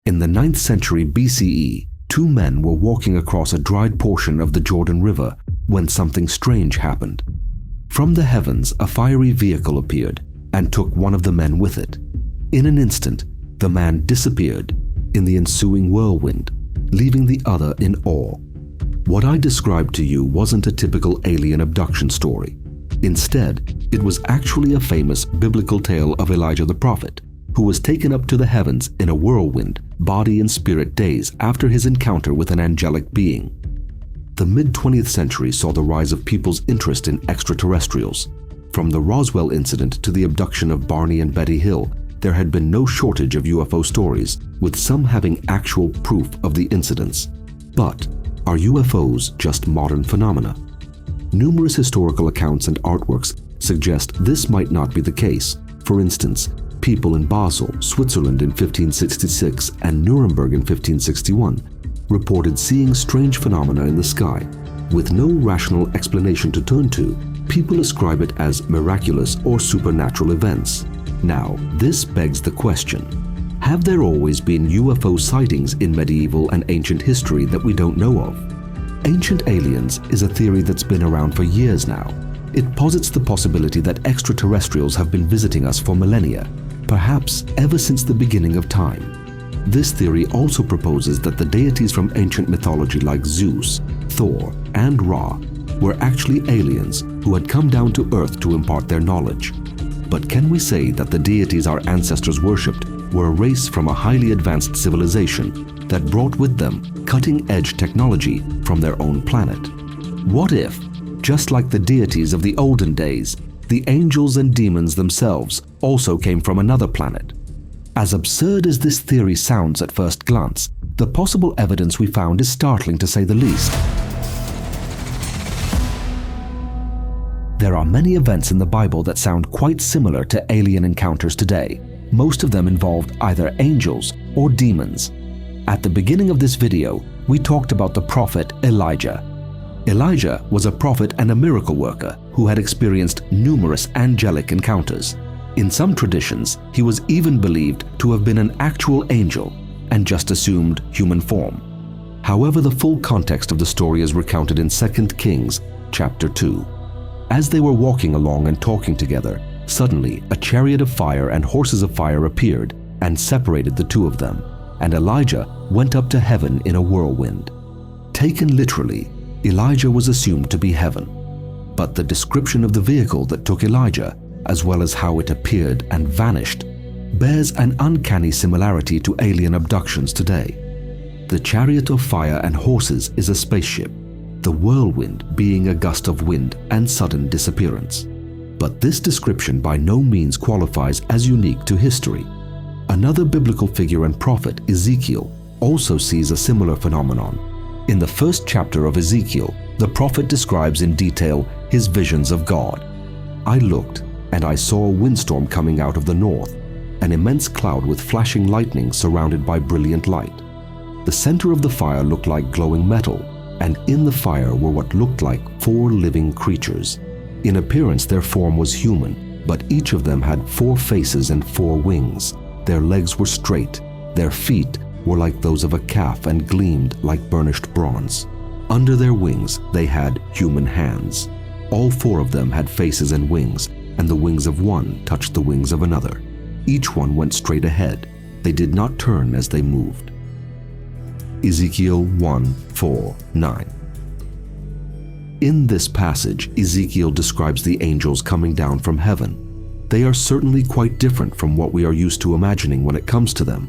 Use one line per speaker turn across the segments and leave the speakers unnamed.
In the 9th century BCE, two men were walking across a dried portion of the Jordan River when something strange happened. From the heavens, a fiery vehicle appeared and took one of the men with it. In an instant, the man disappeared in the ensuing whirlwind, leaving the other in awe. What I described to you wasn't a typical alien abduction story. Instead, it was actually a famous biblical tale of Elijah the prophet, who was taken up to the heavens in a whirlwind, body and spirit days after his encounter with an angelic being. The mid-20th century saw the rise of people's interest in extraterrestrials. From the Roswell incident to the abduction of Barney and Betty Hill, there had been no shortage of UFO stories, with some having actual proof of the incidents. But are UFOs just modern phenomena? Numerous historical accounts and artworks suggest this might not be the case. For instance, people in Basel, Switzerland in 1566 and Nuremberg in 1561 reported seeing strange phenomena in the sky. With no rational explanation to turn to, people ascribe it as miraculous or supernatural events. Now, this begs the question: have there always been UFO sightings in medieval and ancient history that we don't know of? Ancient aliens is a theory that's been around for years now. It posits the possibility that extraterrestrials have been visiting us for millennia, perhaps ever since the beginning of time. This theory also proposes that the deities from ancient mythology like Zeus, Thor, and Ra were actually aliens who had come down to Earth to impart their knowledge. But can we say that the deities our ancestors worshipped were a race from a highly advanced civilization that brought with them cutting-edge technology from their own planet? What if, just like the deities of the olden days, the angels and demons themselves also came from another planet? As absurd as this theory sounds at first glance, the possible evidence we found is startling to say the least. There are many events in the Bible that sound quite similar to alien encounters today. Most of them involved either angels or demons. At the beginning of this video, we talked about the prophet Elijah. Elijah was a prophet and a miracle worker who had experienced numerous angelic encounters. In some traditions, he was even believed to have been an actual angel and just assumed human form. However, the full context of the story is recounted in 2 Kings chapter 2. As they were walking along and talking together, suddenly a chariot of fire and horses of fire appeared and separated the two of them, and Elijah went up to heaven in a whirlwind. Taken literally, Elijah was assumed to be heaven. But the description of the vehicle that took Elijah, as well as how it appeared and vanished, bears an uncanny similarity to alien abductions today. The chariot of fire and horses is a spaceship, the whirlwind being a gust of wind and sudden disappearance. But this description by no means qualifies as unique to history. Another biblical figure and prophet, Ezekiel, also sees a similar phenomenon. In the first chapter of Ezekiel, the prophet describes in detail his visions of God. I looked, and I saw a windstorm coming out of the north, an immense cloud with flashing lightning surrounded by brilliant light. The center of the fire looked like glowing metal, and in the fire were what looked like 4 living creatures. In appearance, their form was human, but each of them had 4 faces and 4 wings. Their legs were straight, their feet were like those of a calf and gleamed like burnished bronze. Under their wings, they had human hands. All 4 of them had faces and wings, and the wings of one touched the wings of another. Each one went straight ahead. They did not turn as they moved. Ezekiel 1:4-9. In this passage, Ezekiel describes the angels coming down from heaven. They are certainly quite different from what we are used to imagining when it comes to them.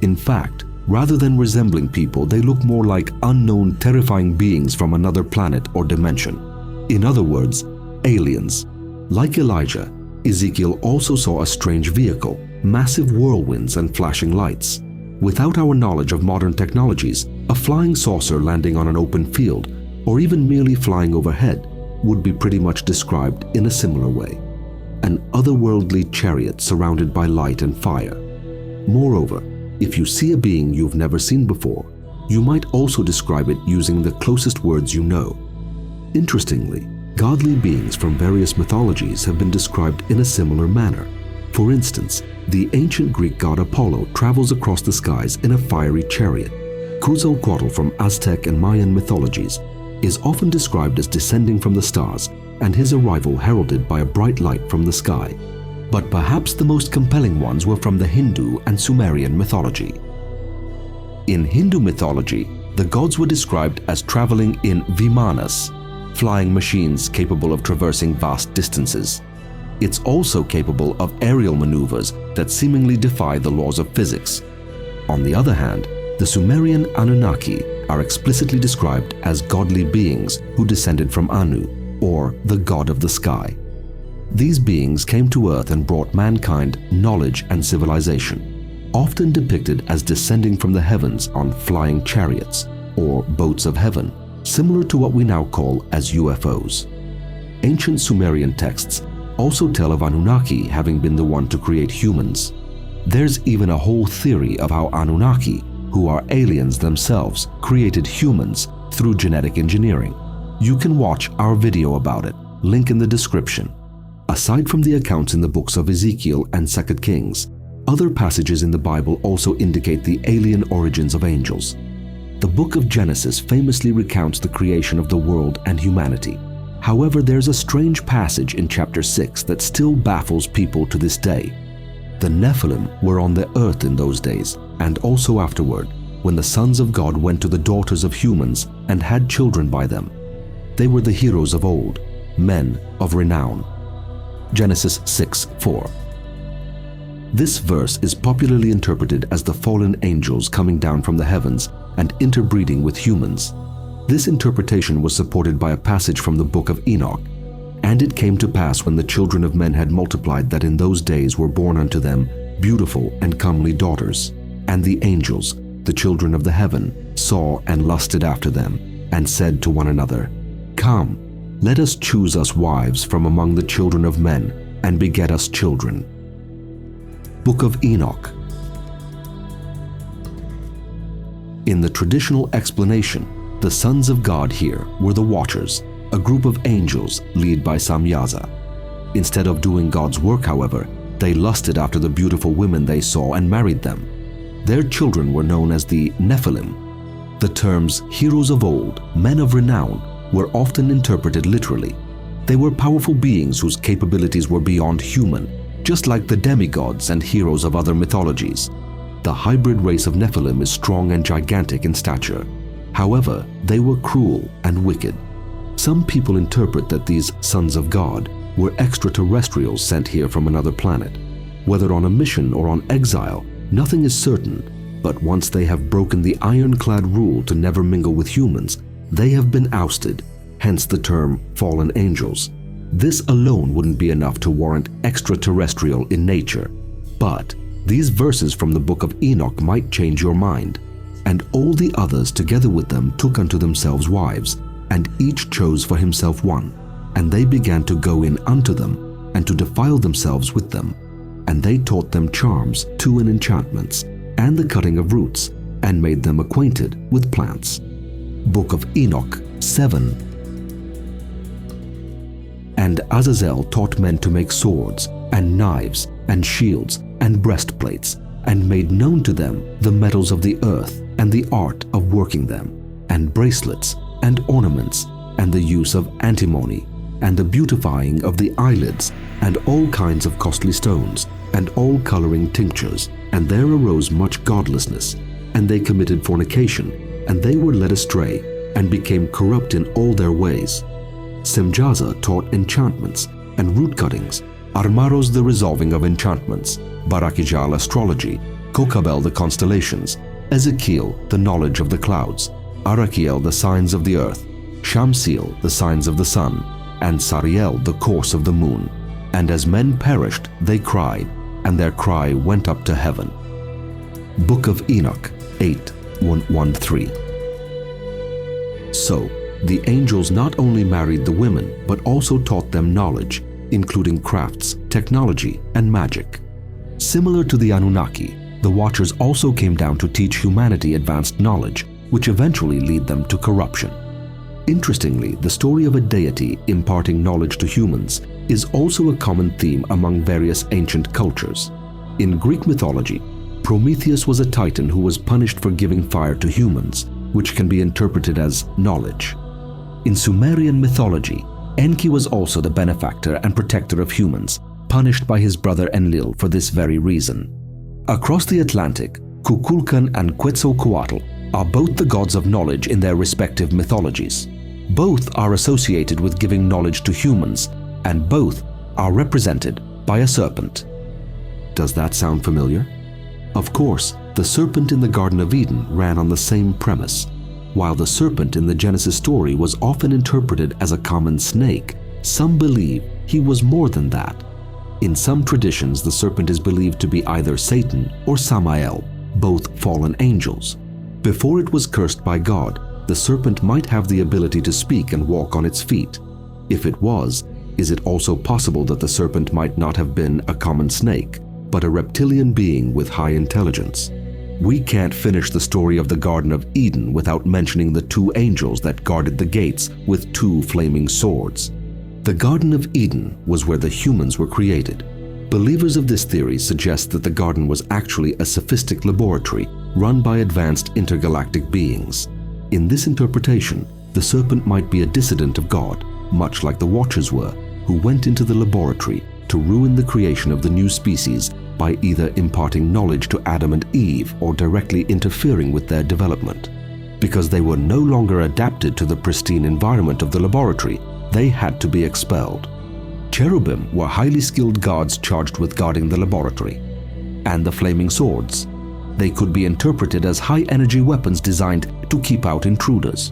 In fact, rather than resembling people, they look more like unknown, terrifying beings from another planet or dimension. In other words, aliens. Like Elijah, Ezekiel also saw a strange vehicle, massive whirlwinds and flashing lights. Without our knowledge of modern technologies, a flying saucer landing on an open field, or even merely flying overhead, would be pretty much described in a similar way. An otherworldly chariot surrounded by light and fire. Moreover, if you see a being you've never seen before, you might also describe it using the closest words you know. Interestingly, godly beings from various mythologies have been described in a similar manner. For instance, The ancient Greek god Apollo travels across the skies in a fiery chariot. Quetzalcoatl from Aztec and Mayan mythologies is often described as descending from the stars, and his arrival heralded by a bright light from the sky. But perhaps the most compelling ones were from the Hindu and Sumerian mythology. In Hindu mythology, the gods were described as traveling in vimanas, flying machines capable of traversing vast distances. It's also capable of aerial maneuvers that seemingly defy the laws of physics. On the other hand, the Sumerian Anunnaki are explicitly described as godly beings who descended from Anu, or the god of the sky. These beings came to Earth and brought mankind knowledge and civilization, often depicted as descending from the heavens on flying chariots, or boats of heaven, similar to what we now call as UFOs. Ancient Sumerian texts also tell of Anunnaki having been the one to create humans. There's even a whole theory of how Anunnaki, who are aliens themselves, created humans through genetic engineering. You can watch our video about it, link in the description. Aside from the accounts in the books of Ezekiel and 2 Kings, other passages in the Bible also indicate the alien origins of angels. The book of Genesis famously recounts the creation of the world and humanity. However, there's a strange passage in chapter 6 that still baffles people to this day. The Nephilim were on the earth in those days, and also afterward, when the sons of God went to the daughters of humans and had children by them. They were the heroes of old, men of renown. Genesis 6:4. This verse is popularly interpreted as the fallen angels coming down from the heavens and interbreeding with humans. This interpretation was supported by a passage from the book of Enoch. And it came to pass when the children of men had multiplied that in those days were born unto them beautiful and comely daughters. And the angels, the children of the heaven, saw and lusted after them, and said to one another, Come, let us choose us wives from among the children of men, and beget us children. Book of Enoch. In the traditional explanation, the sons of God here were the Watchers, a group of angels led by Samyaza. Instead of doing God's work, however, they lusted after the beautiful women they saw and married them. Their children were known as the Nephilim. The terms heroes of old, men of renown, were often interpreted literally. They were powerful beings whose capabilities were beyond human, just like the demigods and heroes of other mythologies. The hybrid race of Nephilim is strong and gigantic in stature. However, they were cruel and wicked. Some people interpret that these sons of God were extraterrestrials sent here from another planet. Whether on a mission or on exile, nothing is certain, but once they have broken the ironclad rule to never mingle with humans, they have been ousted, hence the term fallen angels. This alone wouldn't be enough to warrant extraterrestrial in nature, but these verses from the book of Enoch might change your mind. And all the others together with them took unto themselves wives, and each chose for himself one, and they began to go in unto them, and to defile themselves with them. And they taught them charms, too, and enchantments, and the cutting of roots, and made them acquainted with plants. Book of Enoch 7. And Azazel taught men to make swords, and knives, and shields, and breastplates, and made known to them the metals of the earth, and the art of working them, and bracelets, and ornaments, and the use of antimony, and the beautifying of the eyelids, and all kinds of costly stones, and all coloring tinctures. And there arose much godlessness, and they committed fornication, and they were led astray, and became corrupt in all their ways. Semjaza taught enchantments, and root cuttings, Armaros the resolving of enchantments, Barakijal astrology, Kokabel the constellations, Ezekiel the knowledge of the clouds, Arakiel the signs of the earth, Shamsiel the signs of the sun, and Sariel the course of the moon. And as men perished, they cried, and their cry went up to heaven. Book of Enoch 8:1-3. So, the angels not only married the women, but also taught them knowledge, including crafts, technology, and magic. Similar to the Anunnaki, the Watchers also came down to teach humanity advanced knowledge, which eventually lead them to corruption. Interestingly, the story of a deity imparting knowledge to humans is also a common theme among various ancient cultures. In Greek mythology, Prometheus was a titan who was punished for giving fire to humans, which can be interpreted as knowledge. In Sumerian mythology, Enki was also the benefactor and protector of humans, punished by his brother Enlil for this very reason. Across the Atlantic, Kukulkan and Quetzalcoatl are both the gods of knowledge in their respective mythologies. Both are associated with giving knowledge to humans, and both are represented by a serpent. Does that sound familiar? Of course, the serpent in the Garden of Eden ran on the same premise. While the serpent in the Genesis story was often interpreted as a common snake, some believe he was more than that. In some traditions, the serpent is believed to be either Satan or Samael, both fallen angels. Before it was cursed by God, the serpent might have the ability to speak and walk on its feet. If it was, is it also possible that the serpent might not have been a common snake, but a reptilian being with high intelligence? We can't finish the story of the Garden of Eden without mentioning the two angels that guarded the gates with two flaming swords. The Garden of Eden was where the humans were created. Believers of this theory suggest that the garden was actually a sophistic laboratory run by advanced intergalactic beings. In this interpretation, the serpent might be a dissident of God, much like the Watchers were, who went into the laboratory to ruin the creation of the new species by either imparting knowledge to Adam and Eve or directly interfering with their development. Because they were no longer adapted to the pristine environment of the laboratory, they had to be expelled. Cherubim were highly skilled guards charged with guarding the laboratory. And the flaming swords. They could be interpreted as high-energy weapons designed to keep out intruders.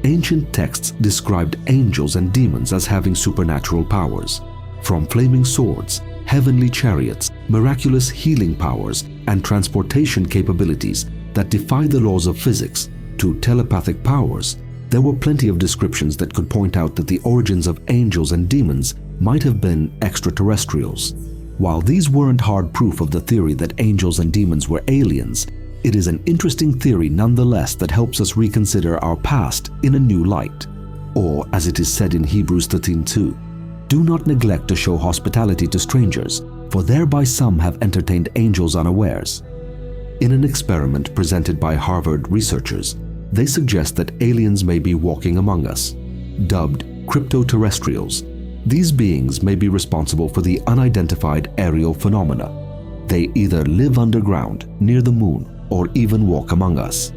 Ancient texts described angels and demons as having supernatural powers. From flaming swords, heavenly chariots, miraculous healing powers, and transportation capabilities that defy the laws of physics, to telepathic powers, there were plenty of descriptions that could point out that the origins of angels and demons might have been extraterrestrials. While these weren't hard proof of the theory that angels and demons were aliens, it is an interesting theory nonetheless that helps us reconsider our past in a new light. Or, as it is said in Hebrews 13:2, "Do not neglect to show hospitality to strangers, for thereby some have entertained angels unawares." In an experiment presented by Harvard researchers, they suggest that aliens may be walking among us. Dubbed cryptoterrestrials, these beings may be responsible for the unidentified aerial phenomena. They either live underground, near the moon, or even walk among us.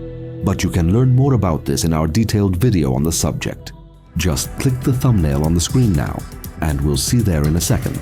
But you can learn more about this in our detailed video on the subject. Just click the thumbnail on the screen now, and we'll see you there in a second.